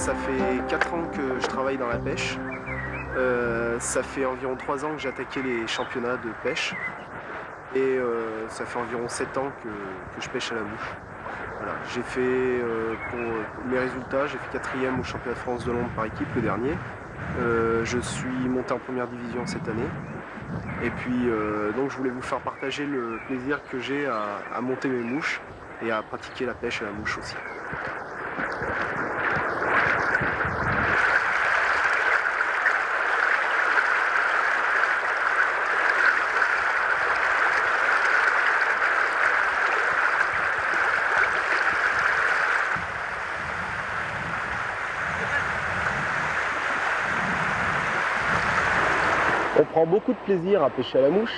Ça fait 4 ans que je travaille dans la pêche. Ça fait environ 3 ans que j'ai attaqué les championnats de pêche. Et ça fait environ 7 ans que je pêche à la mouche. Voilà. J'ai fait, pour mes résultats, j'ai fait 4e au championnat de France de l'ombre par équipe, le dernier. Je suis monté en première division cette année. Et puis donc je voulais vous faire partager le plaisir que j'ai à monter mes mouches et à pratiquer la pêche à la mouche aussi. On prend beaucoup de plaisir à pêcher à la mouche,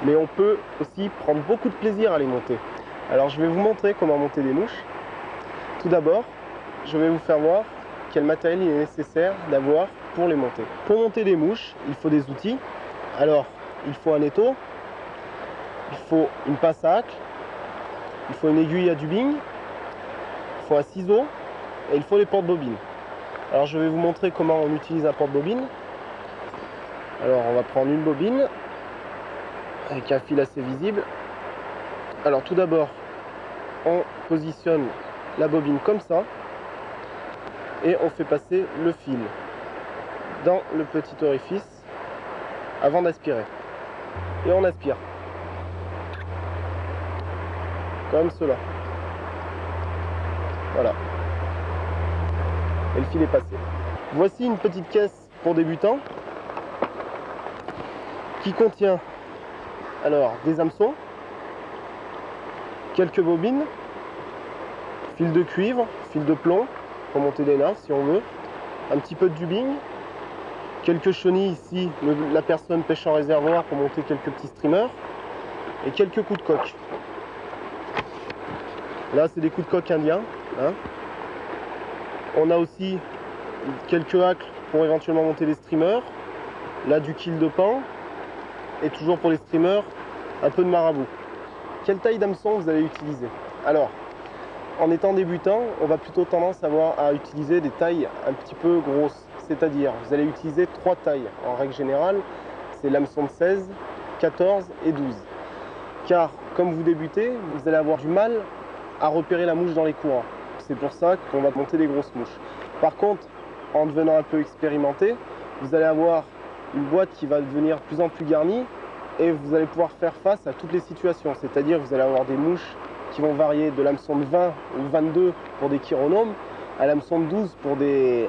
mais on peut aussi prendre beaucoup de plaisir à les monter. Alors je vais vous montrer comment monter des mouches. Tout d'abord, je vais vous faire voir quel matériel il est nécessaire d'avoir pour les monter. Pour monter des mouches, il faut des outils. Alors, il faut un étau, il faut une pince à hacle, il faut une aiguille à dubing, il faut un ciseau et il faut les porte-bobines. Alors je vais vous montrer comment on utilise un porte-bobine. Alors on va prendre une bobine avec un fil assez visible. Alors tout d'abord, on positionne la bobine comme ça et on fait passer le fil dans le petit orifice avant d'aspirer. Et on aspire comme cela. Voilà. Et le fil est passé. Voici une petite caisse pour débutants qui contient alors des hameçons, quelques bobines, fil de cuivre, fil de plomb pour monter des nains si on veut, un petit peu de dubing, quelques chenilles ici, la personne pêche en réservoir pour monter quelques petits streamers et quelques coups de coque. Là c'est des coups de coque indiens. Hein. On a aussi quelques hacks pour éventuellement monter des streamers, là du kill de pan. Et toujours pour les streamers, un peu de marabout. Quelle taille d'hameçon vous allez utiliser? Alors, en étant débutant, on va plutôt tendance à utiliser des tailles un petit peu grosses. C'est-à-dire, vous allez utiliser 3 tailles. En règle générale, c'est l'hameçon de 16, 14 et 12. Car, comme vous débutez, vous allez avoir du mal à repérer la mouche dans les courants. C'est pour ça qu'on va monter des grosses mouches. Par contre, en devenant un peu expérimenté, vous allez avoir une boîte qui va devenir de plus en plus garnie et vous allez pouvoir faire face à toutes les situations. C'est-à-dire vous allez avoir des mouches qui vont varier de l'hameçon de 20 ou 22 pour des chironomes à l'hameçon de 12 pour des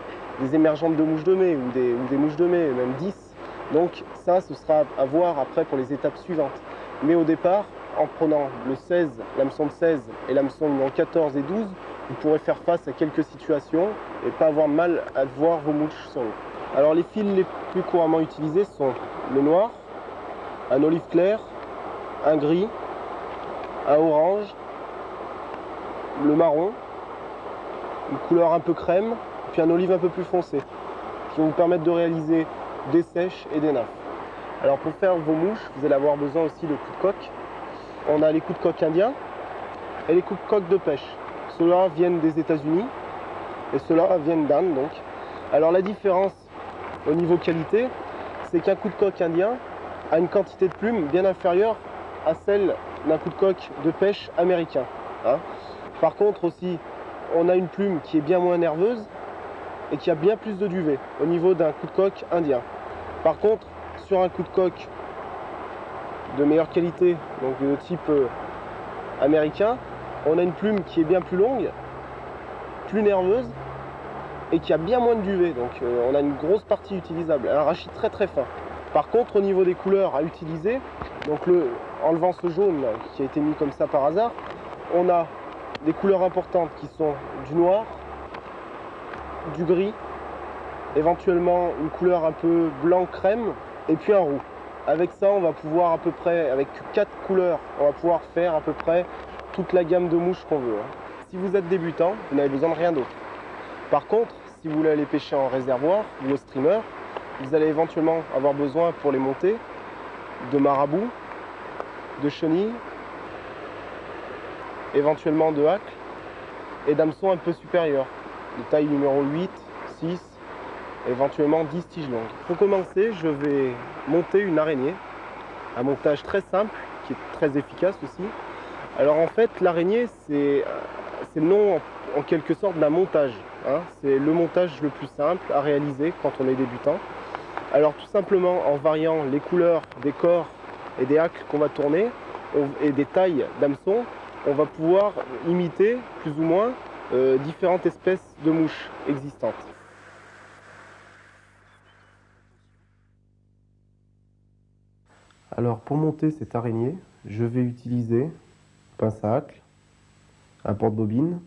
émergentes de mouches de mai ou des mouches de mai, même 10. Donc ça, ce sera à voir après pour les étapes suivantes. Mais au départ, en prenant le 16, l'hameçon de 16 et l'hameçon numéro 14 et 12, vous pourrez faire face à quelques situations et pas avoir mal à voir vos mouches sur l'eau. Alors les fils les plus couramment utilisés sont le noir, un olive clair, un gris, un orange, le marron, une couleur un peu crème, puis un olive un peu plus foncé, qui vont vous permettre de réaliser des sèches et des nymphes. Alors pour faire vos mouches, vous allez avoir besoin aussi de coups de coque. On a les coups de coque indiens et les coups de coque de pêche. Ceux-là viennent des États-Unis et ceux-là viennent d'Inde donc. Alors la différence au niveau qualité, c'est qu'un coup de coque indien a une quantité de plumes bien inférieure à celle d'un coup de coque de pêche américain. Hein. Par contre aussi, on a une plume qui est bien moins nerveuse et qui a bien plus de duvet au niveau d'un coup de coque indien. Par contre, sur un coup de coque de meilleure qualité, donc de type américain, on a une plume qui est bien plus longue, plus nerveuse, et qui a bien moins de duvet, donc on a une grosse partie utilisable, un rachis très très fin. Par contre, au niveau des couleurs à utiliser, donc enlevant ce jaune qui a été mis comme ça par hasard, on a des couleurs importantes qui sont du noir, du gris, éventuellement une couleur un peu blanc crème, et puis un roux. Avec ça, on va pouvoir à peu près, avec 4 couleurs, on va pouvoir faire à peu près toute la gamme de mouches qu'on veut. Si vous êtes débutant, vous n'avez besoin de rien d'autre. Par contre, si vous voulez aller pêcher en réservoir ou au streamer, vous allez éventuellement avoir besoin pour les monter de marabouts, de chenilles, éventuellement de hacks et d'hameçons un peu supérieurs. de taille numéro 8, 6, éventuellement 10 tiges longues. Pour commencer, je vais monter une araignée, un montage très simple qui est très efficace aussi. Alors en fait, l'araignée, c'est le nom en quelque sorte d'un montage, hein. C'est le montage le plus simple à réaliser quand on est débutant. Alors tout simplement en variant les couleurs des corps et des hacks qu'on va tourner et des tailles d'hameçons, on va pouvoir imiter plus ou moins différentes espèces de mouches existantes. Alors pour monter cette araignée, je vais utiliser un pince à hacle, un porte-bobine,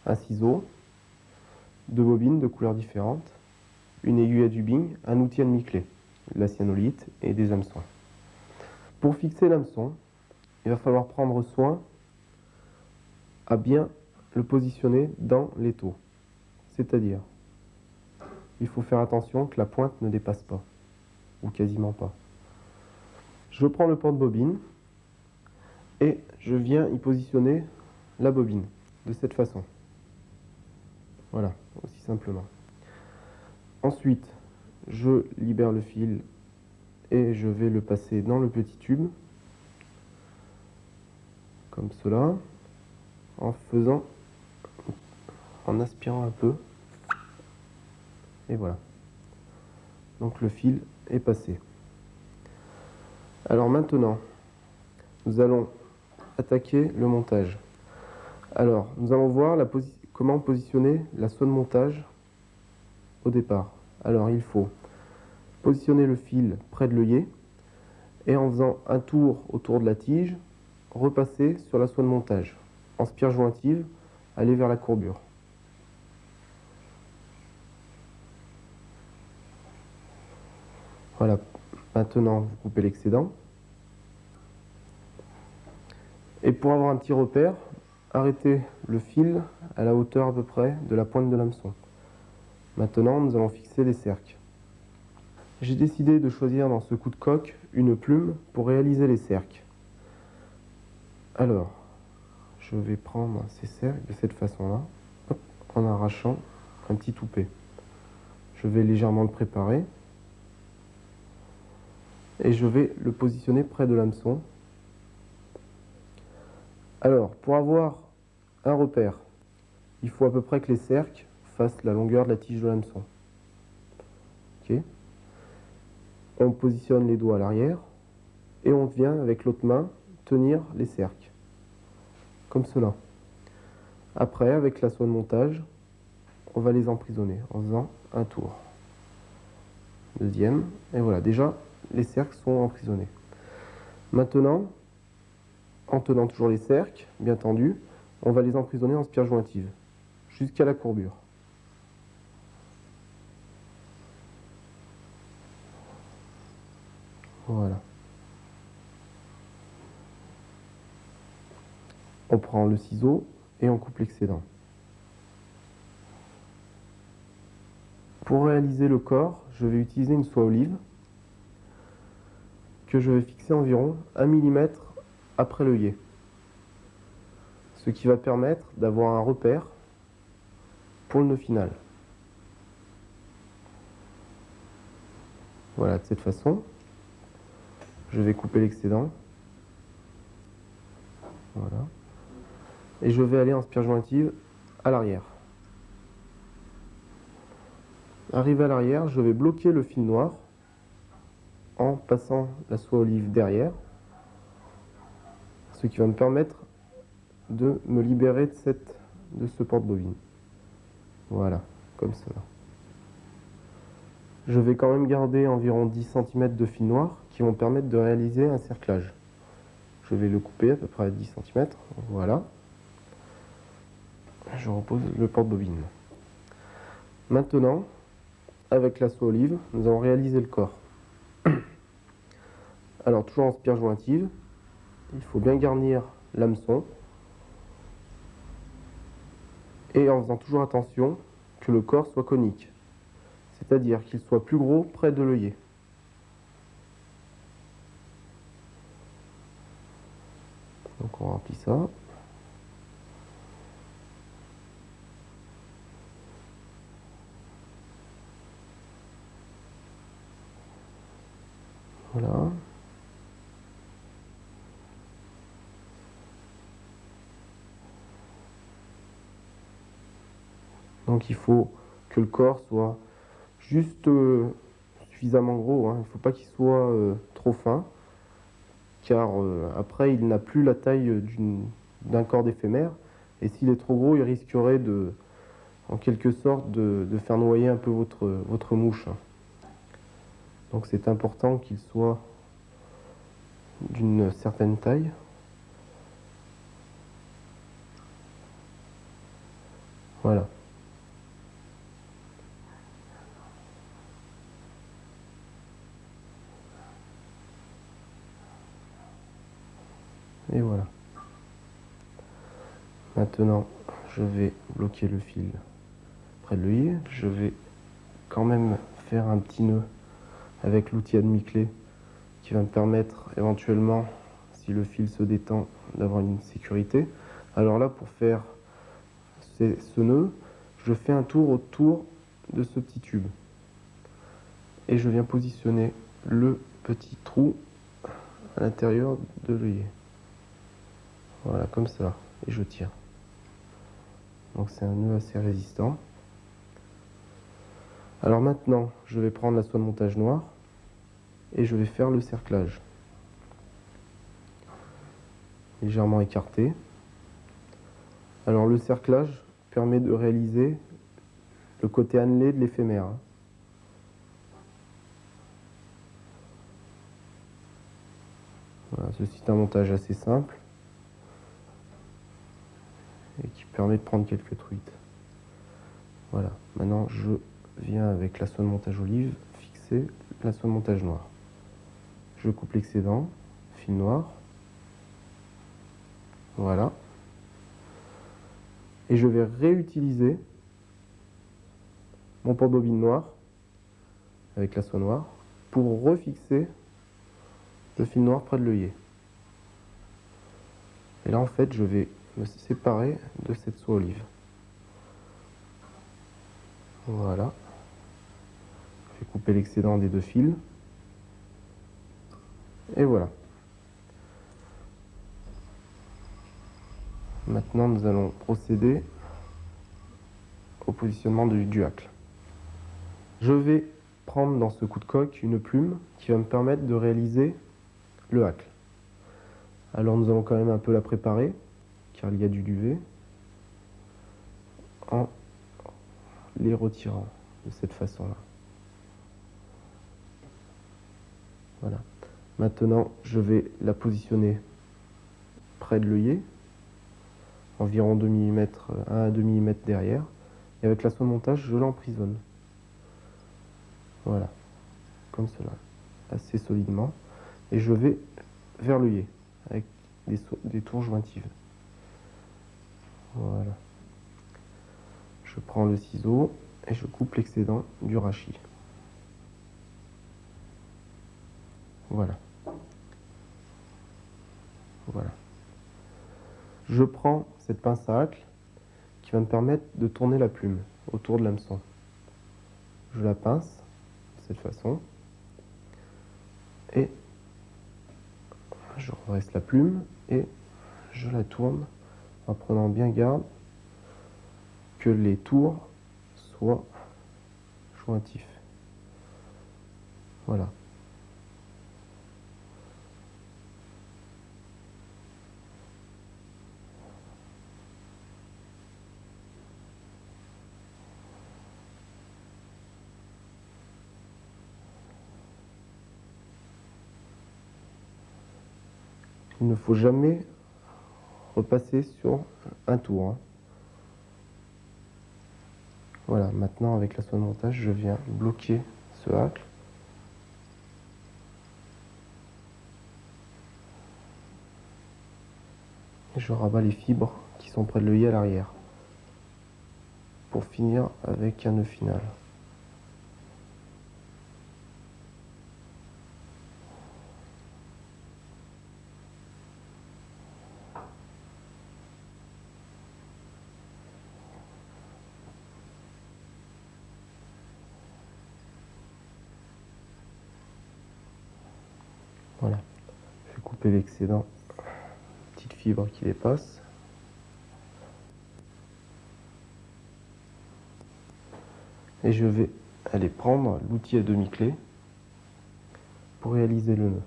un ciseau, deux bobines de couleurs différentes, une aiguille à dubbing, un outil à demi-clé, de la cyanolite et des hameçons. Pour fixer l'hameçon, il va falloir prendre soin à bien le positionner dans l'étau. C'est-à-dire, il faut faire attention que la pointe ne dépasse pas, ou quasiment pas. Je prends le porte-bobine et je viens y positionner la bobine, de cette façon. Voilà, aussi simplement. Ensuite, je libère le fil et je vais le passer dans le petit tube, comme cela, en aspirant un peu. Et voilà. Donc le fil est passé. Alors maintenant, nous allons attaquer le montage. Alors, nous allons voir comment positionner la soie de montage au départ. Alors, il faut positionner le fil près de l'œillet et en faisant un tour autour de la tige, repasser sur la soie de montage. En spire jointive, aller vers la courbure. Voilà, maintenant vous coupez l'excédent. Et pour avoir un petit repère, arrêtez le fil à la hauteur à peu près de la pointe de l'hameçon. Maintenant, nous allons fixer les cercles. J'ai décidé de choisir dans ce coup de coque une plume pour réaliser les cercles. Alors, je vais prendre ces cercles de cette façon-là, en arrachant un petit toupet. Je vais légèrement le préparer et je vais le positionner près de l'hameçon. Alors, pour avoir un repère, il faut à peu près que les cercles fassent la longueur de la tige de l'hameçon. Okay. On positionne les doigts à l'arrière et on vient avec l'autre main tenir les cercles, comme cela. Après, avec la soie de montage, on va les emprisonner en faisant un tour. Deuxième, et voilà, déjà les cercles sont emprisonnés. Maintenant, en tenant toujours les cercles, bien tendus, on va les emprisonner en spire jointive, jusqu'à la courbure. Voilà. On prend le ciseau et on coupe l'excédent. Pour réaliser le corps, je vais utiliser une soie olive que je vais fixer environ 1 mm après l'œillet. Ce qui va permettre d'avoir un repère pour le nœud final. Voilà, de cette façon. Je vais couper l'excédent. Voilà. Et je vais aller en spire jointive à l'arrière. Arrivé à l'arrière, je vais bloquer le fil noir en passant la soie olive derrière, ce qui va me permettre de me libérer de ce porte-bobine. Voilà, comme cela. Je vais quand même garder environ 10 cm de fil noir qui vont permettre de réaliser un cerclage. Je vais le couper à peu près à 10 cm, voilà. Je repose le porte-bobine. Maintenant, avec la soie olive, nous allons réaliser le corps. Alors, toujours en spire jointive, il faut bien garnir l'hameçon et en faisant toujours attention que le corps soit conique, c'est-à-dire qu'il soit plus gros près de l'œillet. Donc on remplit ça. Voilà. Donc il faut que le corps soit juste suffisamment gros, hein. Il ne faut pas qu'il soit trop fin, car après il n'a plus la taille d'un corps d'éphémère. Et s'il est trop gros, il risquerait en quelque sorte de faire noyer un peu votre mouche. Donc c'est important qu'il soit d'une certaine taille. Voilà. Et voilà. Maintenant, je vais bloquer le fil près de l'œillet. Je vais quand même faire un petit nœud avec l'outil à demi-clé qui va me permettre éventuellement, si le fil se détend, d'avoir une sécurité. Alors là, pour faire ce nœud, je fais un tour autour de ce petit tube. Et je viens positionner le petit trou à l'intérieur de l'œillet. Voilà, comme ça. Et je tire. Donc c'est un nœud assez résistant. Alors maintenant, je vais prendre la soie de montage noire et je vais faire le cerclage. Légèrement écarté. Alors le cerclage permet de réaliser le côté annelé de l'éphémère. Voilà, ceci est un montage assez simple et qui permet de prendre quelques truites. Voilà, maintenant je viens avec la soie de montage olive fixer la soie de montage noire. Je coupe l'excédent, fil noir, voilà. Et je vais réutiliser mon porte-bobine noir avec la soie noire pour refixer le fil noir près de l'œillet. Et là en fait je vais me séparer de cette soie olive. Voilà. Je vais couper l'excédent des deux fils. Et voilà. Maintenant nous allons procéder au positionnement du hacle. Je vais prendre dans ce coup de coque une plume qui va me permettre de réaliser le hacle. Alors nous allons quand même un peu la préparer, car il y a du duvet, en les retirant de cette façon-là. Voilà. Maintenant, je vais la positionner près de l'œillet, environ 2 mm, 1 à 2 mm derrière, et avec la soie de montage, je l'emprisonne. Voilà, comme cela, assez solidement, et je vais vers l'œillet, avec des tours jointives. Voilà. Je prends le ciseau et je coupe l'excédent du rachis. Voilà. Voilà. Je prends cette pince à hacle qui va me permettre de tourner la plume autour de l'hameçon. Je la pince de cette façon et je redresse la plume et je la tourne en prenant bien garde que les tours soient jointifs. Voilà. Il ne faut jamais repasser sur un tour. Voilà, maintenant avec la soie de montage, je viens bloquer ce hacle. Et je rabats les fibres qui sont près de l'œillet à l'arrière. Pour finir avec un nœud final. Voilà, je vais couper l'excédent, petite fibre qui dépasse. Et je vais aller prendre l'outil à demi-clé pour réaliser le nœud.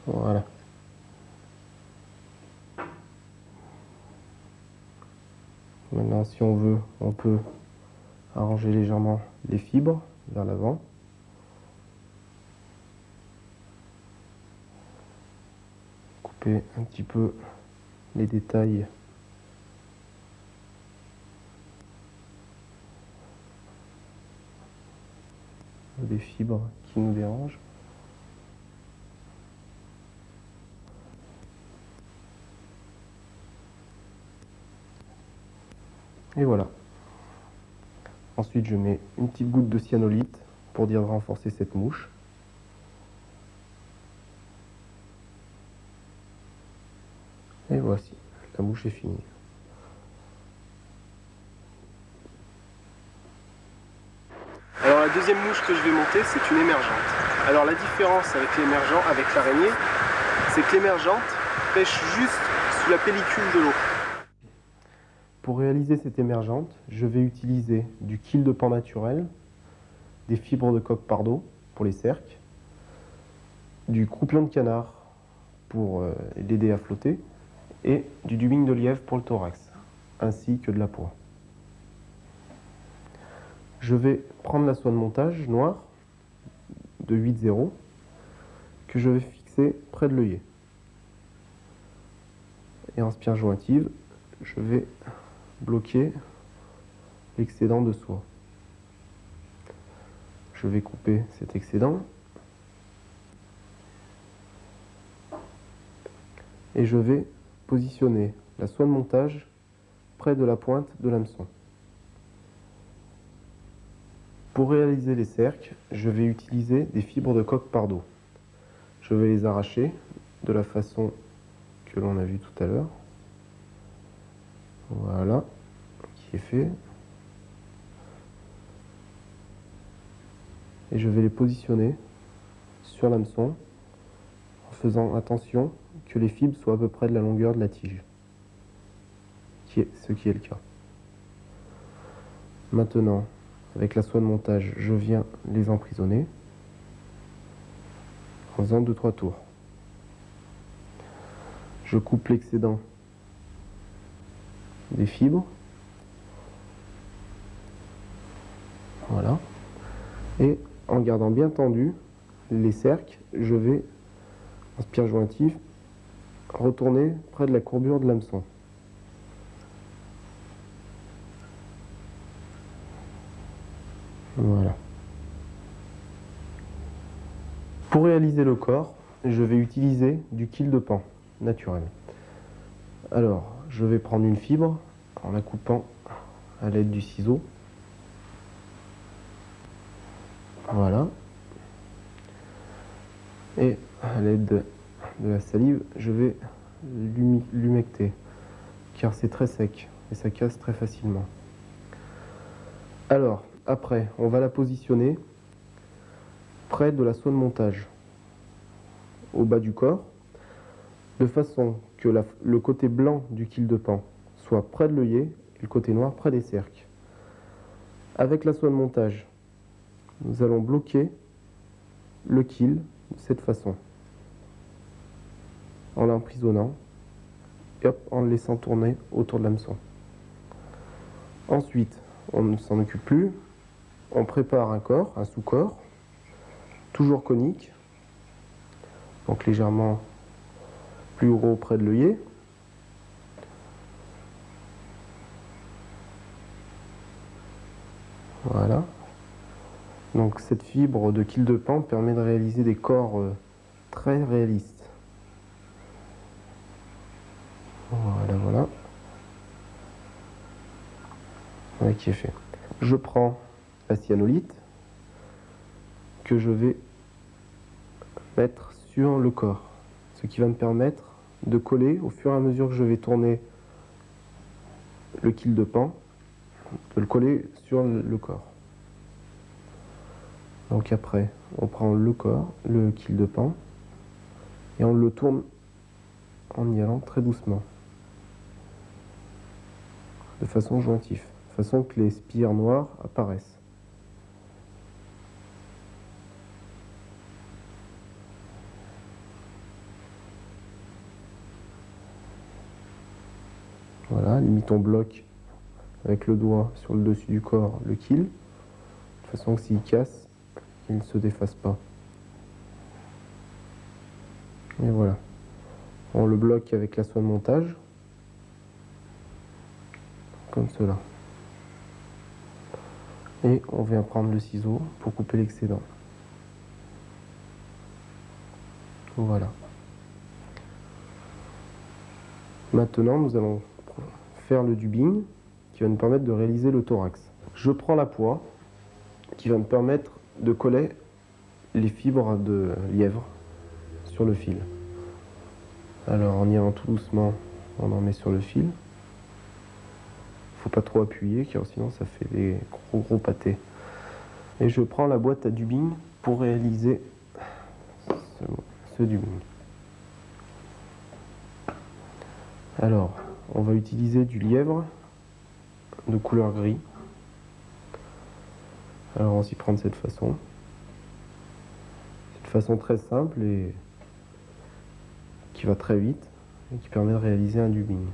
Voilà. Maintenant, si on veut, on peut arranger légèrement les fibres vers l'avant. Couper un petit peu les détails des fibres qui nous dérangent. Et voilà. Ensuite, je mets une petite goutte de cyanolite pour dire de renforcer cette mouche. Et voici, la mouche est finie. Alors la deuxième mouche que je vais monter, c'est une émergente. Alors la différence avec l'émergent, avec l'araignée, c'est que l'émergente pêche juste sous la pellicule de l'eau. Pour réaliser cette émergente, je vais utiliser du quille de pan naturel, des fibres de coque pardo pour les cerques, du croupion de canard pour l'aider à flotter, et du dubbing de lièvre pour le thorax, ainsi que de la poix. Je vais prendre la soie de montage noire de 8,0 que je vais fixer près de l'œillet. Et en spire jointive, je vais bloquer l'excédent de soie. Je vais couper cet excédent et je vais positionner la soie de montage près de la pointe de l'hameçon. Pour réaliser les cercles, je vais utiliser des fibres de coque pardo. Je vais les arracher de la façon que l'on a vu tout à l'heure. Voilà, qui est fait. Et je vais les positionner sur l'hameçon en faisant attention que les fibres soient à peu près de la longueur de la tige, ce qui est le cas. Maintenant, avec la soie de montage, je viens les emprisonner en faisant 2-3 tours. Je coupe l'excédent des fibres. Voilà. Et en gardant bien tendu les cercles, je vais, en spire jointif, retourner près de la courbure de l'hameçon. Voilà. Pour réaliser le corps, je vais utiliser du quille de pan naturel. Alors, je vais prendre une fibre en la coupant à l'aide du ciseau. Voilà. Et à l'aide de la salive, je vais l'humecter, car c'est très sec et ça casse très facilement. Alors, après, on va la positionner près de la soie de montage, au bas du corps, de façon que le côté blanc du quille de pan soit près de l'œillet et le côté noir près des cercles. Avec la soie de montage, nous allons bloquer le quille de cette façon, en l'emprisonnant et hop, en le laissant tourner autour de l'hameçon. Ensuite, on ne s'en occupe plus, on prépare un corps, un sous-corps, toujours conique, donc légèrement plus gros près de l'œillet. Voilà. Donc cette fibre de quille de pan permet de réaliser des corps très réalistes. Voilà, voilà. Voilà qui est fait. Je prends la cyanolite que je vais mettre sur le corps, ce qui va me permettre de coller au fur et à mesure que je vais tourner le kill de pan, de le coller sur le corps. Donc après, on prend le corps, le kill de pan, et on le tourne en y allant très doucement, de façon jointive, de façon que les spires noires apparaissent. Voilà, limite on bloque avec le doigt sur le dessus du corps le kill, de façon que s'il casse, il ne se défasse pas. Et voilà. On le bloque avec la soie de montage, comme cela. Et on vient prendre le ciseau pour couper l'excédent. Voilà. Maintenant, nous allons faire le dubbing qui va nous permettre de réaliser le thorax. Je prends la poix qui va me permettre de coller les fibres de lièvre sur le fil. Alors en y allant tout doucement, on en met sur le fil. Il ne faut pas trop appuyer car sinon ça fait des gros pâtés. Et je prends la boîte à dubbing pour réaliser ce dubbing. Alors, on va utiliser du lièvre de couleur gris. Alors on s'y prend de cette façon. C'est une façon très simple et qui va très vite et qui permet de réaliser un dubbing.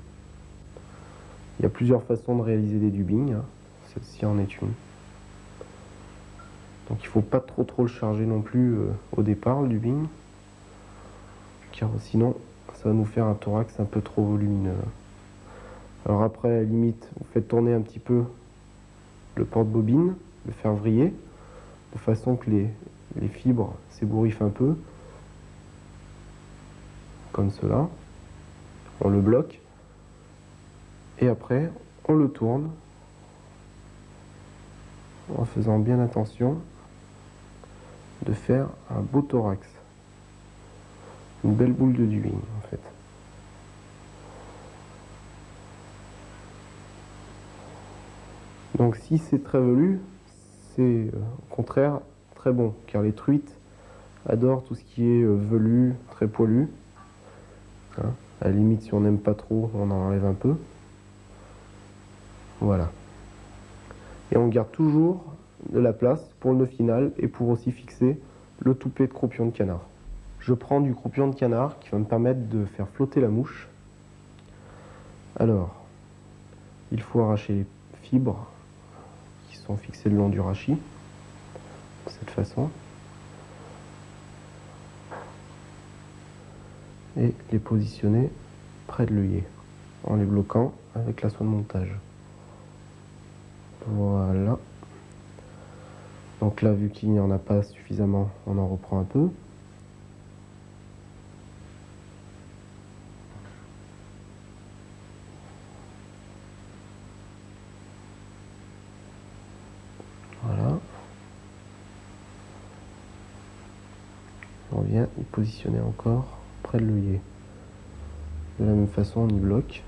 Il y a plusieurs façons de réaliser des dubbings, hein. Celle-ci en est une. Donc il ne faut pas trop le charger non plus au départ, le dubbing, car sinon ça va nous faire un thorax un peu trop volumineux. Alors après, à la limite, vous faites tourner un petit peu le porte-bobine, le faire vriller, de façon que les fibres s'ébouriffent un peu, comme cela. On le bloque, et après, on le tourne, en faisant bien attention de faire un beau thorax. Une belle boule de dubbing, en fait. Donc si c'est très velu, c'est au contraire très bon, car les truites adorent tout ce qui est velu, très poilu. Hein, à la limite, si on n'aime pas trop, on en enlève un peu. Voilà. Et on garde toujours de la place pour le nœud final et pour aussi fixer le toupet de croupion de canard. Je prends du croupion de canard qui va me permettre de faire flotter la mouche. Alors, il faut arracher les fibres qui sont fixées le long du rachis, de cette façon, et les positionner près de l'œillet, en les bloquant avec la soie de montage. Voilà. Donc là, vu qu'il n'y en a pas suffisamment, on en reprend un peu. Voilà. On vient y positionner encore près de l'œillet. De la même façon, on y bloque.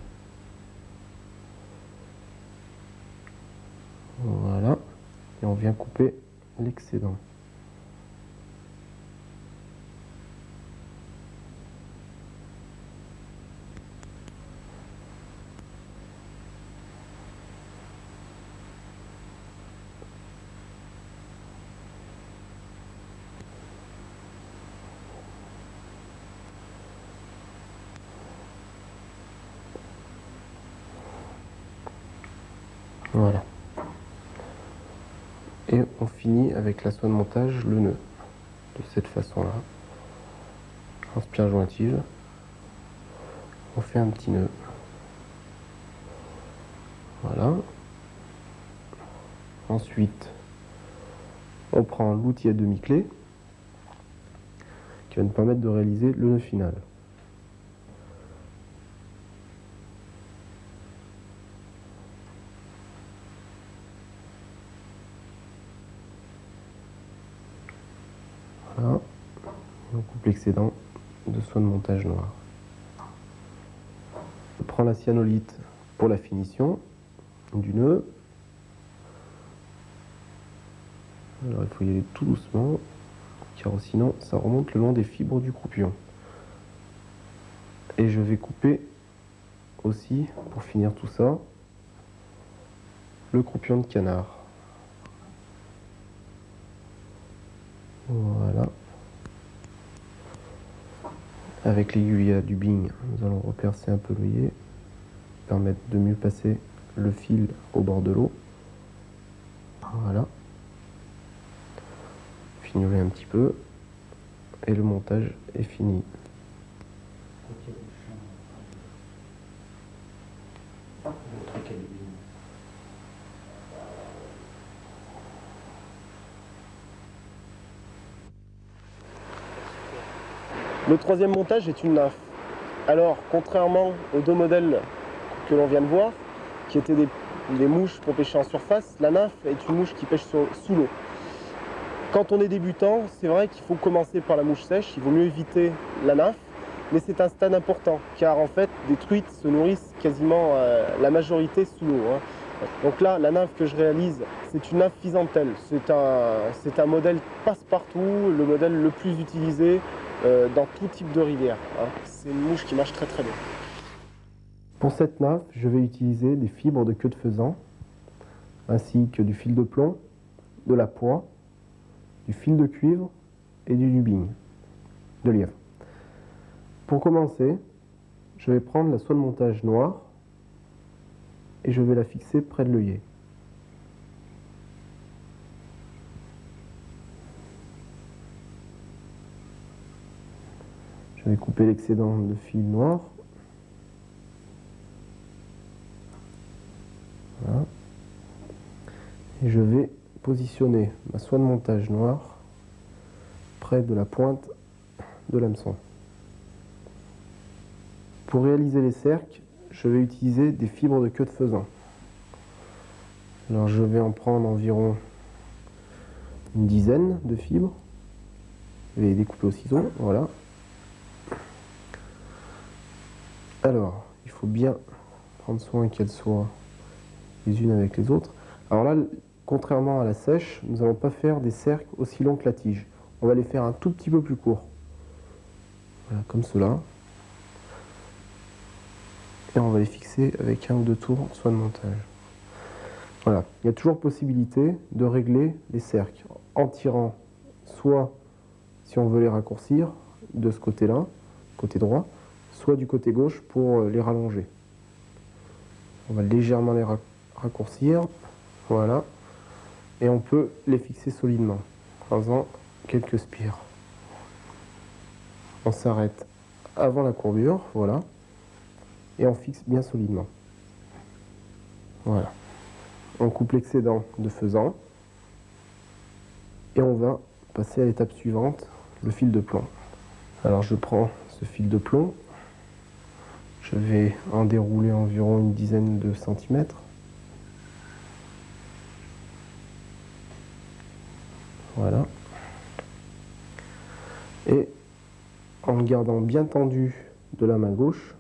Voilà. Et on vient couper l'excédent. Voilà. Et on finit avec la soie de montage le nœud. De cette façon-là. En spire jointive. On fait un petit nœud. Voilà. Ensuite, on prend l'outil à demi-clé qui va nous permettre de réaliser le nœud final. Voilà. On coupe l'excédent de soie de montage noire. Je prends la cyanolite pour la finition du nœud. Alors il faut y aller tout doucement, car sinon ça remonte le long des fibres du croupion. Et je vais couper aussi, pour finir tout ça, le croupion de canard. Voilà. Avec l'aiguille à du bing, nous allons repercer un peu l'œillet, permettre de mieux passer le fil au bord de l'eau. Voilà. Fignoler un petit peu et le montage est fini. Le troisième montage est une nymphe. Alors, contrairement aux deux modèles que l'on vient de voir, qui étaient des mouches pour pêcher en surface, la nymphe est une mouche qui pêche sous l'eau. Quand on est débutant, c'est vrai qu'il faut commencer par la mouche sèche, il vaut mieux éviter la nymphe, mais c'est un stade important, car en fait, des truites se nourrissent quasiment la majorité sous l'eau. Donc là, la nymphe que je réalise, c'est une nymphe physantelle. C'est un modèle passe-partout, le modèle le plus utilisé dans tout type de rivière. C'est une mouche qui marche très très bien. Pour cette nymphe, je vais utiliser des fibres de queue de faisan, ainsi que du fil de plomb, de la poix, du fil de cuivre et du lubing, de lièvre. Pour commencer, je vais prendre la soie de montage noire et je vais la fixer près de l'œillet. Je vais couper l'excédent de fil noir. Voilà. Et je vais positionner ma soie de montage noire près de la pointe de l'hameçon. Pour réaliser les cercles, je vais utiliser des fibres de queue de faisan. Alors je vais en prendre environ une dizaine de fibres. Je vais les découper au ciseau, voilà. Alors, il faut bien prendre soin qu'elles soient les unes avec les autres. Alors là, contrairement à la sèche, nous n'allons pas faire des cercles aussi longs que la tige. On va les faire un tout petit peu plus courts. Voilà, comme cela. Et on va les fixer avec un ou deux tours de soie de montage. Voilà, il y a toujours possibilité de régler les cercles en tirant soit, si on veut les raccourcir, de ce côté-là, côté droit, soit du côté gauche pour les rallonger. On va légèrement les raccourcir, voilà, et on peut les fixer solidement en faisant quelques spires. On s'arrête avant la courbure, voilà, et on fixe bien solidement. Voilà. On coupe l'excédent de faisan et on va passer à l'étape suivante, le fil de plomb. Alors je prends ce fil de plomb, je vais en dérouler environ une dizaine de centimètres. Voilà. Et en le gardant bien tendu de la main gauche,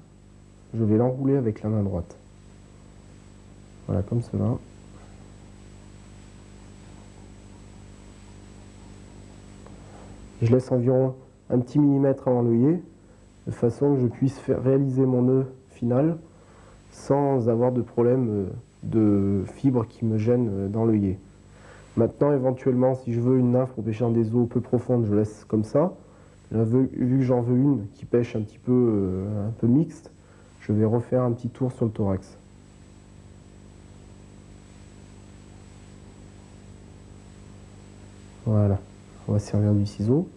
je vais l'enrouler avec la main droite. Voilà, comme cela. Je laisse environ un petit millimètre avant l'œillet, de façon que je puisse réaliser mon nœud final sans avoir de problème de fibres qui me gênent dans l'œillet. Maintenant, éventuellement, si je veux une nymphe pour pêcher dans des eaux peu profondes, je laisse comme ça. Là, vu que j'en veux une qui pêche un peu mixte, je vais refaire un petit tour sur le thorax. Voilà, on va servir du ciseau.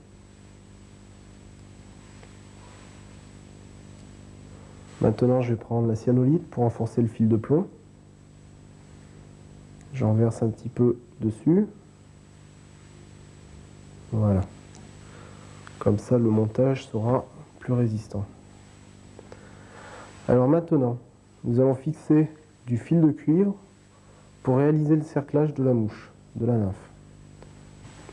Maintenant, je vais prendre la cyanolite pour renforcer le fil de plomb. J'en verse un petit peu dessus. Voilà. Comme ça, le montage sera plus résistant. Alors maintenant, nous allons fixer du fil de cuivre pour réaliser le cerclage de la mouche, de la nymphe.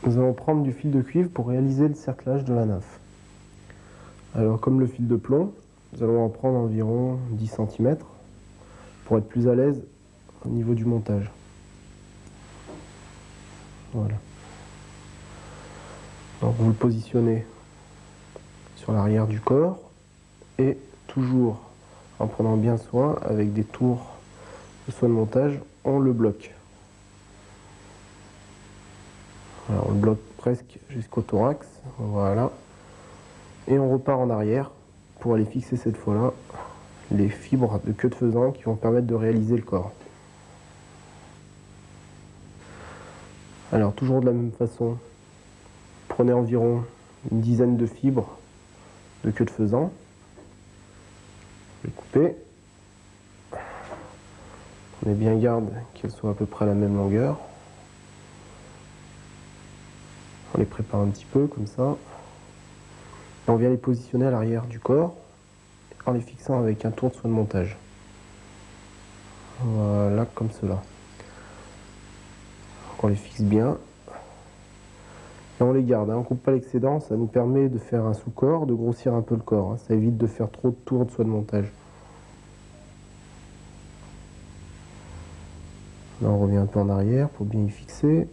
Nous allons prendre du fil de cuivre pour réaliser le cerclage de la nymphe. Alors, comme le fil de plomb, nous allons en prendre environ 10 cm pour être plus à l'aise au niveau du montage. Voilà. Donc vous le positionnez sur l'arrière du corps et toujours en prenant bien soin avec des tours de soin de montage, on le bloque. Voilà, on le bloque presque jusqu'au thorax. Voilà. Et on repart en arrière pour aller fixer cette fois-là les fibres de queue de faisan qui vont permettre de réaliser le corps. Alors toujours de la même façon, prenez environ une dizaine de fibres de queue de faisan, les coupez, prenez bien garde qu'elles soient à peu près à la même longueur, on les prépare un petit peu comme ça, et on vient les positionner à l'arrière du corps en les fixant avec un tour de soin de montage. Voilà, comme cela. On les fixe bien. Et on les garde, hein. On ne coupe pas l'excédent, ça nous permet de faire un sous-corps, de grossir un peu le corps. Hein. Ça évite de faire trop de tours de soin de montage. Là, on revient un peu en arrière pour bien y fixer.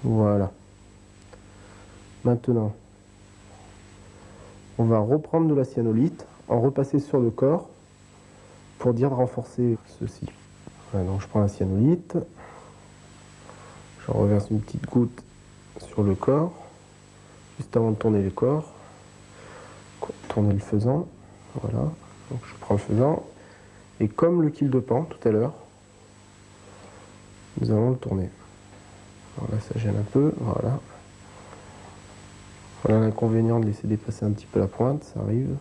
Voilà. Maintenant, on va reprendre de la cyanolite, en repasser sur le corps pour dire de renforcer ceci. Voilà, donc je prends la cyanolite, je reverse une petite goutte sur le corps, juste avant de tourner le corps, tourner le faisan, voilà, donc je prends le faisan, et comme le kill de pan tout à l'heure, nous allons le tourner. Alors là ça gêne un peu, voilà. Voilà l'inconvénient de laisser dépasser un petit peu la pointe, ça arrive.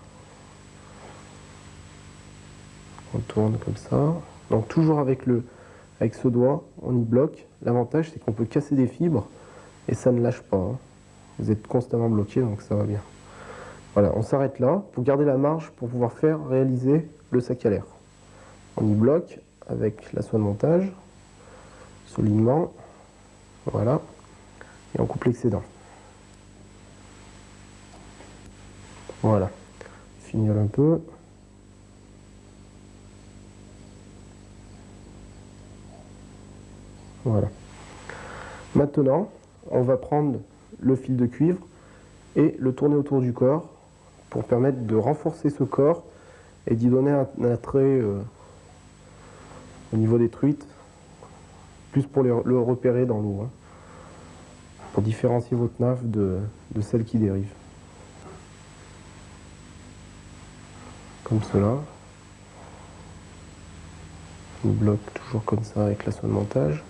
On tourne comme ça. Donc toujours avec ce doigt, on y bloque. L'avantage c'est qu'on peut casser des fibres et ça ne lâche pas. Hein. Vous êtes constamment bloqué, donc ça va bien. Voilà, on s'arrête là pour garder la marge pour pouvoir faire réaliser le sac à l'air. On y bloque avec la soie de montage, solidement. Voilà. Et on coupe l'excédent. Voilà. Fignole un peu. Voilà. Maintenant, on va prendre le fil de cuivre et le tourner autour du corps pour permettre de renforcer ce corps et d'y donner un attrait au niveau des truites, plus pour le repérer dans l'eau, hein, pour différencier votre nappe de celle qui dérive. Comme cela. On bloque toujours comme ça avec la soie de montage.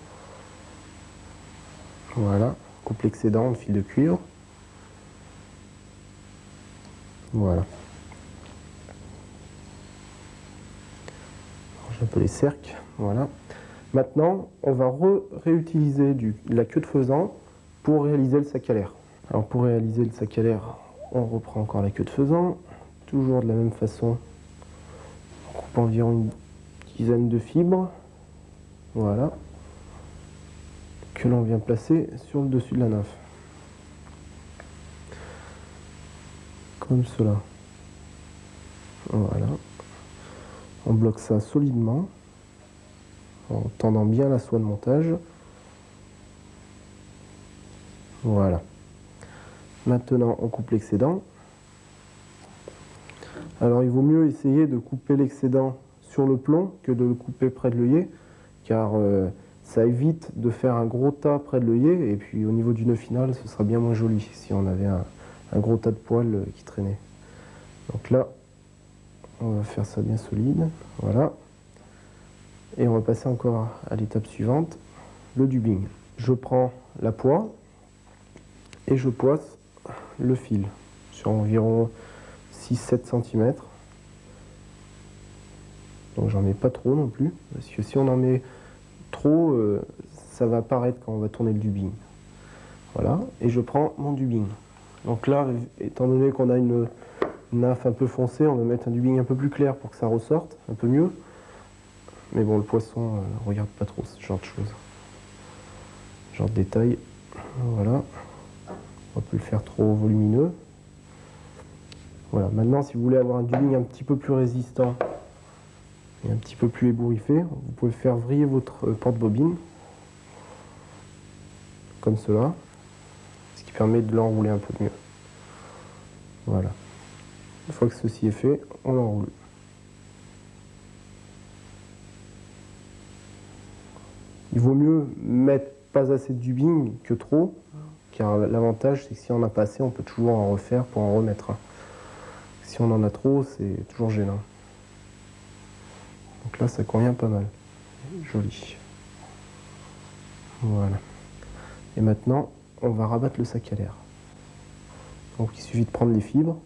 Voilà, coupe l'excédent de fil de cuivre. Voilà. J'ai un peu les cercles, voilà. Maintenant, on va réutiliser la queue de faisan pour réaliser le sac à l'air. Alors pour réaliser le sac à l'air, on reprend encore la queue de faisan, toujours de la même façon. On coupe environ une dizaine de fibres, voilà, que l'on vient placer sur le dessus de la nymphe. Comme cela. Voilà. On bloque ça solidement en tendant bien la soie de montage. Voilà. Maintenant, on coupe l'excédent. Alors, il vaut mieux essayer de couper l'excédent sur le plomb que de le couper près de l'œillet, car ça évite de faire un gros tas près de l'œillet, et puis au niveau du nœud final, ce sera bien moins joli si on avait un gros tas de poils qui traînait. Donc là, on va faire ça bien solide, voilà. Et on va passer encore à l'étape suivante, le dubbing. Je prends la poix et je poisse le fil sur environ 6-7 cm. Donc j'en mets pas trop non plus, parce que si on en met trop, ça va apparaître quand on va tourner le dubbing. Voilà, et je prends mon dubbing. Donc là, étant donné qu'on a une nymphe un peu foncée, on va mettre un dubbing un peu plus clair pour que ça ressorte un peu mieux. Mais bon, le poisson regarde pas trop ce genre de choses. Ce genre de détails. Voilà. On va plus le faire trop volumineux. Voilà. Maintenant, si vous voulez avoir un dubbing un petit peu plus résistant, est un petit peu plus ébouriffé. Vous pouvez faire vriller votre porte-bobine, comme cela, ce qui permet de l'enrouler un peu mieux. Voilà. Une fois que ceci est fait, on l'enroule. Il vaut mieux mettre pas assez de dubbing que trop, car l'avantage c'est que si on en a pas assez, on peut toujours en refaire pour en remettre un. Si on en a trop, c'est toujours gênant. Donc là, ça convient pas mal. Joli. Voilà. Et maintenant, on va rabattre le sac à l'air. Donc il suffit de prendre les fibres,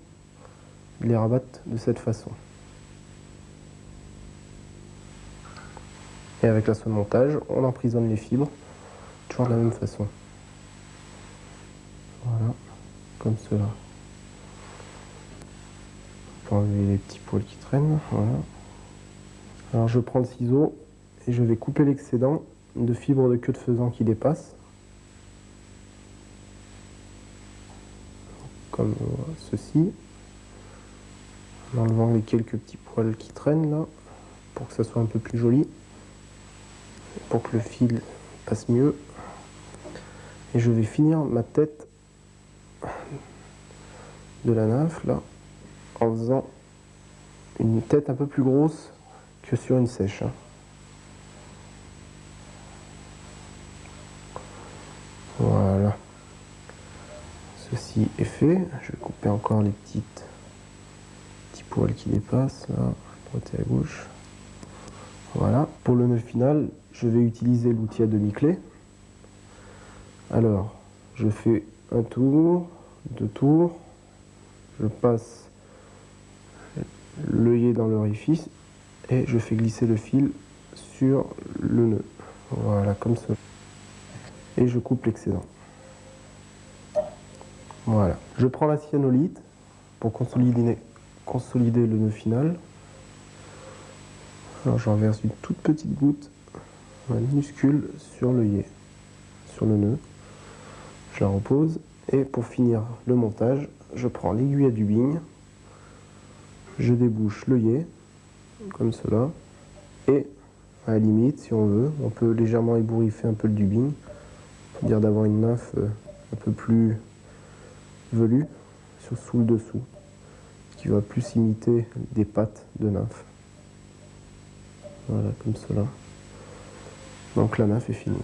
de les rabattre de cette façon. Et avec la soie de montage, on emprisonne les fibres, toujours de la même façon. Voilà, comme cela. On peut enlever les petits poils qui traînent, voilà. Alors je prends le ciseau et je vais couper l'excédent de fibres de queue de faisan qui dépassent. Comme ceci. En enlevant les quelques petits poils qui traînent là, pour que ça soit un peu plus joli. Pour que le fil passe mieux. Et je vais finir ma tête de la nymphe là, en faisant une tête un peu plus grosse que sur une sèche. Voilà. Ceci est fait. Je vais couper encore les petits poils qui dépassent là, à droite et à gauche. Voilà. Pour le nœud final, je vais utiliser l'outil à demi-clé. Alors, je fais un tour, 2 tours, je passe l'œillet dans l'orifice et je fais glisser le fil sur le nœud. Voilà, comme ça. Et je coupe l'excédent. Voilà. Je prends la cyanolite pour consolider le nœud final. Alors j'en verse une toute petite goutte minuscule sur l'œillet, sur le nœud. Je la repose et pour finir le montage, je prends l'aiguille à dubbing, je débouche l'œillet comme cela et à la limite, si on veut, on peut légèrement ébouriffer un peu le dubbing, c'est-à-dire d'avoir une nymphe un peu plus velue sous le dessous, qui va plus imiter des pattes de nymphe. Voilà, comme cela. Donc la nymphe est finie.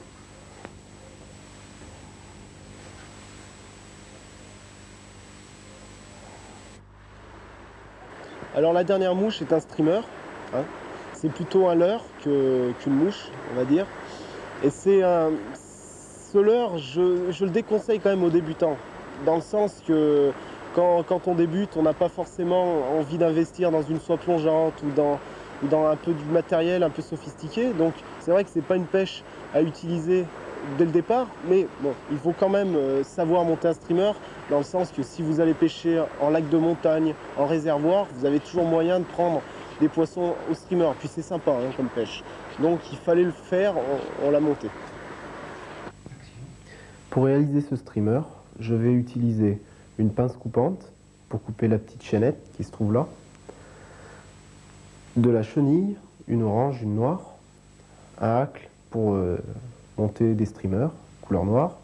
Alors la dernière mouche est un streamer. Hein. C'est plutôt un leurre qu'une mouche, on va dire. Et ce leurre, je le déconseille quand même aux débutants. Dans le sens que quand on débute, on n'a pas forcément envie d'investir dans une soie plongeante ou dans un peu du matériel un peu sophistiqué. Donc c'est vrai que c'est pas une pêche à utiliser dès le départ, mais bon, il faut quand même savoir monter un streamer, dans le sens que si vous allez pêcher en lac de montagne, en réservoir, vous avez toujours moyen de prendre des poissons au streamer. Puis c'est sympa hein, comme pêche. Donc il fallait le faire, on l'a monté. Pour réaliser ce streamer, je vais utiliser une pince coupante pour couper la petite chaînette qui se trouve là, de la chenille, une orange, une noire, un hacle pour monter des streamers, couleur noire,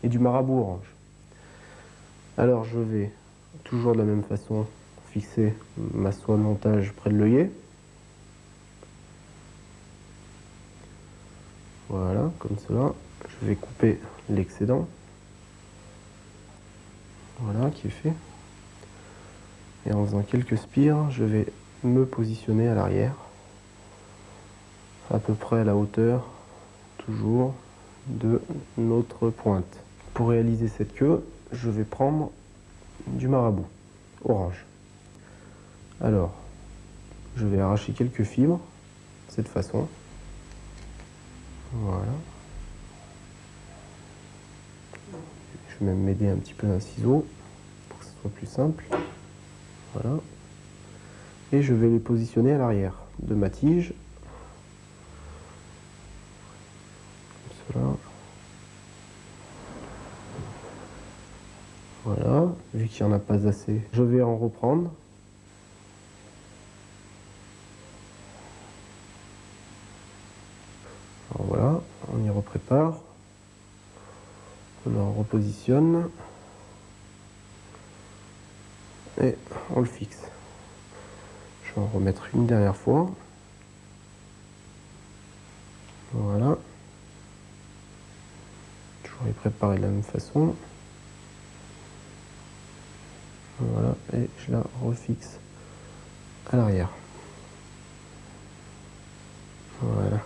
et du marabout orange. Alors je vais, toujours de la même façon, fixer ma soie de montage près de l'œillet. Voilà, comme cela. Je vais couper l'excédent. Voilà, qui est fait. Et en faisant quelques spires, je vais me positionner à l'arrière, à peu près à la hauteur, toujours, de notre pointe. Pour réaliser cette queue, je vais prendre du marabout orange. Alors, je vais arracher quelques fibres, de cette façon. Voilà. Je vais même m'aider un petit peu d'un ciseau pour que ce soit plus simple. Voilà. Et je vais les positionner à l'arrière de ma tige. Comme cela. Voilà. Vu qu'il n'y en a pas assez, je vais en reprendre. positionne et on le fixe. Je vais en remettre une dernière fois. Voilà. Toujours les préparer de la même façon. Voilà, et je la refixe à l'arrière. Voilà.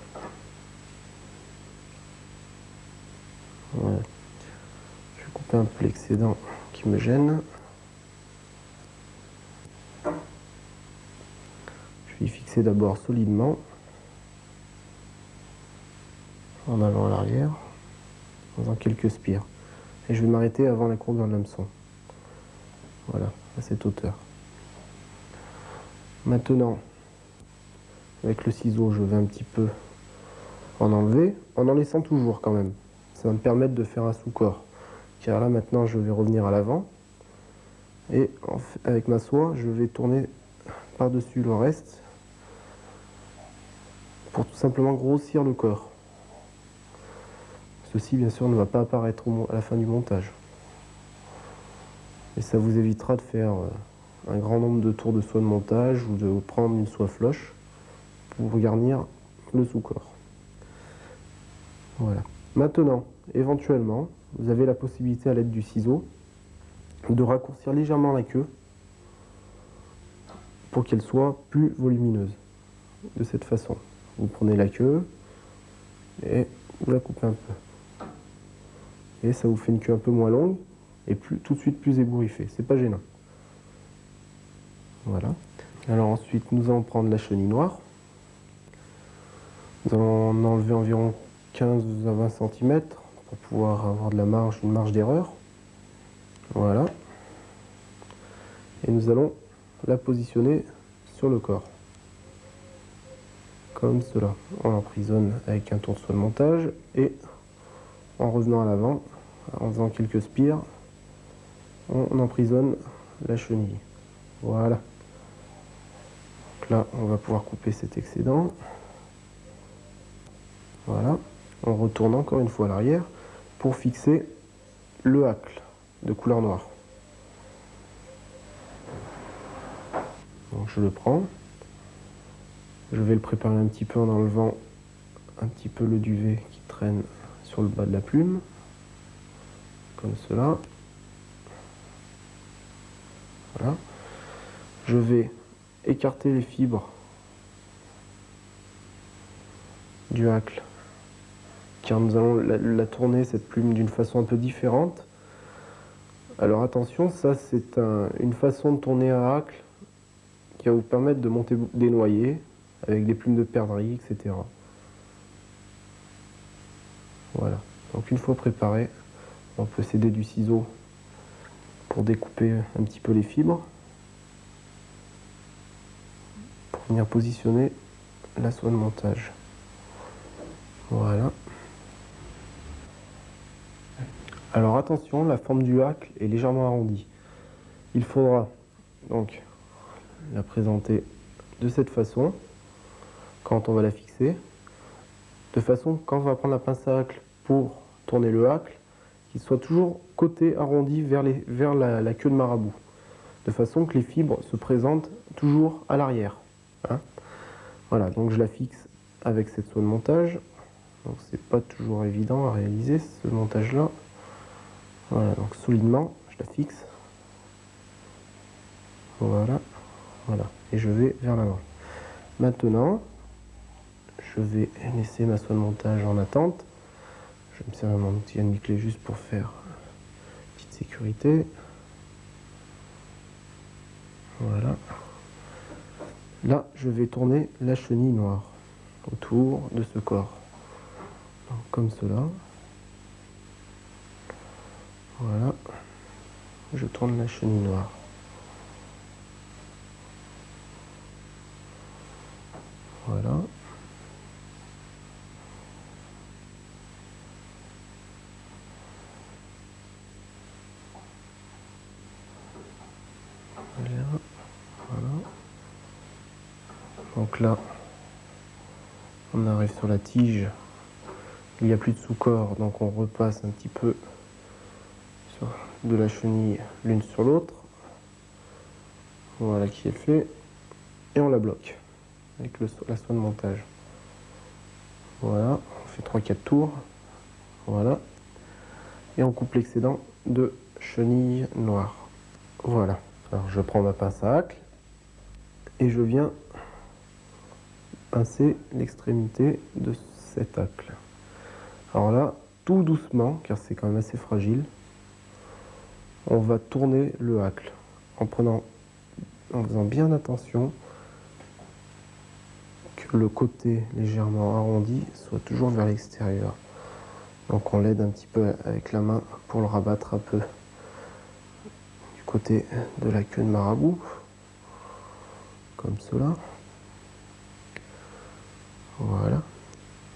Voilà. Je vais couper un peu l'excédent qui me gêne. Je vais y fixer d'abord solidement, en avant à l'arrière, en faisant quelques spires. Et je vais m'arrêter avant la courbe de l'hameçon. Voilà, à cette hauteur. Maintenant, avec le ciseau, je vais un petit peu en enlever, en laissant toujours quand même. Ça va me permettre de faire un sous-corps. Car là, maintenant, je vais revenir à l'avant. Et avec ma soie, je vais tourner par-dessus le reste pour tout simplement grossir le corps. Ceci, bien sûr, ne va pas apparaître à la fin du montage. Et ça vous évitera de faire un grand nombre de tours de soie de montage ou de prendre une soie floche pour garnir le sous-corps. Voilà. Maintenant, éventuellement, vous avez la possibilité à l'aide du ciseau de raccourcir légèrement la queue pour qu'elle soit plus volumineuse. De cette façon, vous prenez la queue et vous la coupez un peu. Et ça vous fait une queue un peu moins longue et tout de suite plus ébouriffée. C'est pas gênant. Voilà. Alors ensuite, nous allons prendre la chenille noire. Nous allons en enlever environ 15 à 20 cm pour pouvoir avoir de la marge, une marge d'erreur. Voilà. Et nous allons la positionner sur le corps. Comme cela. On l'emprisonne avec un tour de soie de montage et en revenant à l'avant, en faisant quelques spires, on emprisonne la chenille. Voilà. Donc là, on va pouvoir couper cet excédent. Voilà. On retourne encore une fois à l'arrière pour fixer le hacle de couleur noire. Donc je le prends. Je vais le préparer un petit peu en enlevant un petit peu le duvet qui traîne sur le bas de la plume. Comme cela. Voilà. Je vais écarter les fibres du hacle, car nous allons la tourner, cette plume, d'une façon un peu différente. Alors attention, ça c'est une façon de tourner un hacle qui va vous permettre de monter des noyers avec des plumes de perdrix, etc. Voilà. Donc une fois préparé, on peut s'aider du ciseau pour découper un petit peu les fibres, pour venir positionner la soie de montage. Voilà. Alors attention, la forme du hacle est légèrement arrondie. Il faudra donc la présenter de cette façon quand on va la fixer, de façon quand on va prendre la pince à hacle pour tourner le hacle, qu'il soit toujours côté arrondi vers la queue de marabout, de façon que les fibres se présentent toujours à l'arrière. Hein. Voilà, donc je la fixe avec cette soie de montage. Donc c'est pas toujours évident à réaliser ce montage-là. Voilà, donc solidement, je la fixe. Voilà, voilà, et je vais vers l'avant. Maintenant, je vais laisser ma soie de montage en attente. Je vais me servir mon outil à nickel juste pour faire une petite sécurité. Voilà. Là, je vais tourner la chenille noire autour de ce corps. Donc, comme cela. Voilà. Je tourne la chenille noire. Voilà. Voilà. Donc là, on arrive sur la tige. Il n'y a plus de sous-corps, donc on repasse un petit peu de la chenille l'une sur l'autre. Voilà qui est fait. Et on la bloque avec la soie de montage. Voilà, on fait 3-4 tours. Voilà. Et on coupe l'excédent de chenille noire. Voilà. Alors je prends ma pince à hacle et je viens pincer l'extrémité de cet hacle. Alors là, tout doucement, car c'est quand même assez fragile, on va tourner le hacle en faisant bien attention que le côté légèrement arrondi soit toujours vers l'extérieur. Donc on l'aide un petit peu avec la main pour le rabattre un peu du côté de la queue de marabout, comme cela. Voilà.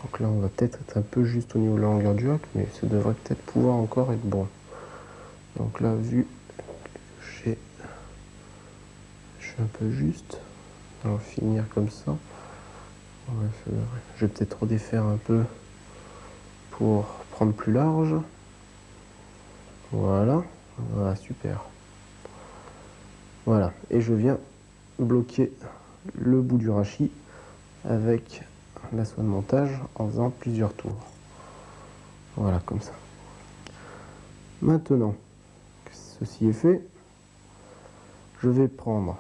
Donc là on va peut-être être un peu juste au niveau de la longueur du hacle, mais ça devrait peut-être pouvoir encore être bon. Donc là, vu que je suis un peu juste, on va finir comme ça. Je vais peut-être redéfaire un peu pour prendre plus large. Voilà, voilà, super. Voilà, et je viens bloquer le bout du rachis avec la soie de montage en faisant plusieurs tours. Voilà, comme ça. Maintenant que ceci est fait, je vais prendre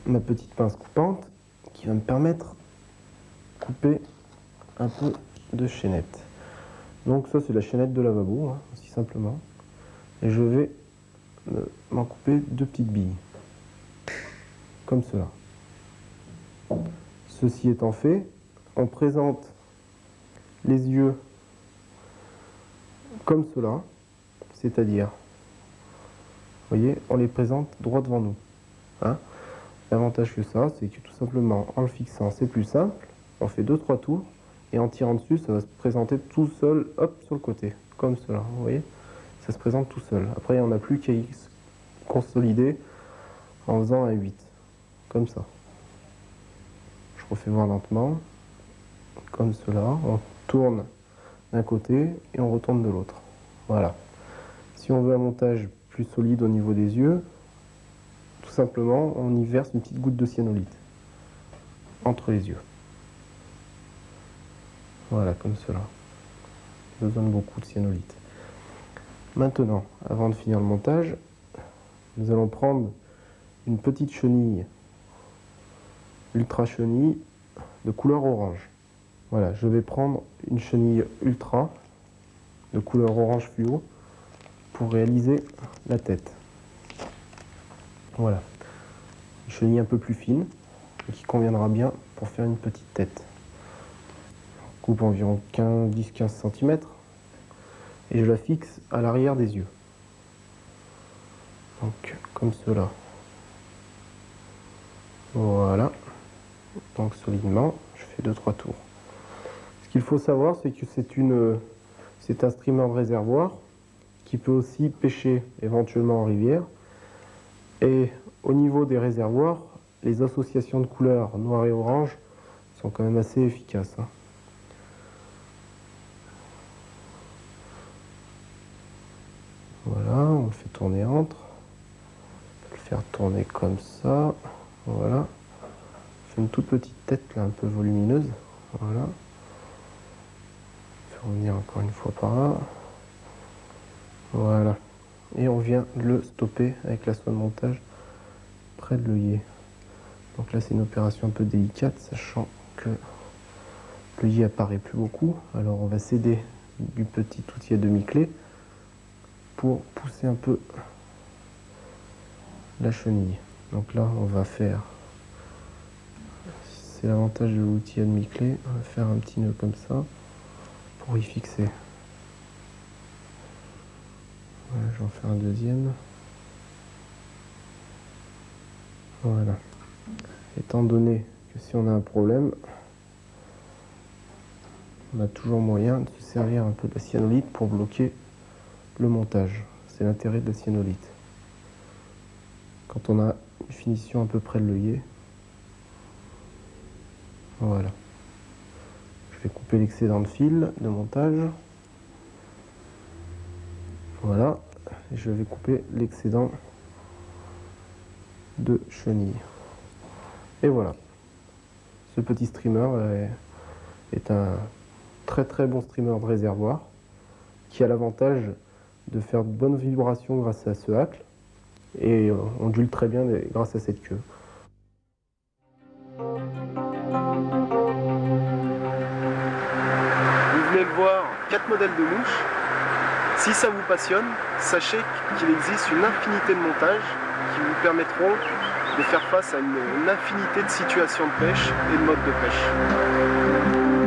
ma petite pince coupante qui va me permettre de couper un peu de chaînette. Donc ça c'est la chaînette de lavabo, hein, aussi simplement. Et je vais m'en couper 2 petites billes, comme cela. Ceci étant fait, on présente les yeux comme cela, c'est-à-dire, vous voyez, on les présente droit devant nous. Hein. L'avantage que ça, c'est que tout simplement, en le fixant, c'est plus simple. On fait 2-3 tours, et en tirant dessus, ça va se présenter tout seul, hop, sur le côté, comme cela, vous voyez. Ça se présente tout seul. Après, on n'a plus qu'à consolider en faisant un 8, comme ça. Je refais voir lentement, comme cela. On tourne d'un côté et on retourne de l'autre. Voilà. Si on veut un montage plus solide au niveau des yeux, tout simplement, on y verse une petite goutte de cyanolite entre les yeux. Voilà, comme cela. Besoin de beaucoup de cyanolite. Maintenant, avant de finir le montage, nous allons prendre une petite chenille, ultra chenille, de couleur orange. Voilà, je vais prendre une chenille ultra de couleur orange fluo pour réaliser la tête. Voilà, une chenille un peu plus fine qui conviendra bien pour faire une petite tête. Je coupe environ 10-15 cm et je la fixe à l'arrière des yeux. Donc comme cela. Voilà, donc solidement, je fais 2-3 tours. Ce qu'il faut savoir, c'est que c'est un streamer de réservoir qui peut aussi pêcher éventuellement en rivière. Et au niveau des réservoirs, les associations de couleurs noir et orange sont quand même assez efficaces. Hein. Voilà, on le fait tourner entre. On peut le faire tourner comme ça. Voilà. On fait une toute petite tête là, un peu volumineuse. Voilà. On fait revenir encore une fois par là. Voilà. Et on vient le stopper avec la soie de montage près de l'œillet. Donc là c'est une opération un peu délicate, sachant que l'œillet apparaît plus beaucoup. Alors on va s'aider du petit outil à demi-clé pour pousser un peu la chenille. Donc là on va faire, c'est l'avantage de l'outil à demi-clé, on va faire un petit nœud comme ça pour y fixer. Voilà, je vais en faire un deuxième. Voilà. Étant donné que si on a un problème, on a toujours moyen de se servir un peu de la cyanolite pour bloquer le montage. C'est l'intérêt de la cyanolite. Quand on a une finition à peu près de l'œillet, voilà. Je vais couper l'excédent de fil de montage. Voilà, et je vais couper l'excédent de chenille. Et voilà, ce petit streamer est un très bon streamer de réservoir qui a l'avantage de faire de bonnes vibrations grâce à ce hacle et ondule très bien grâce à cette queue. Vous venez de voir 4 modèles de mouches. Si ça vous passionne, sachez qu'il existe une infinité de montages qui vous permettront de faire face à une infinité de situations de pêche et de modes de pêche.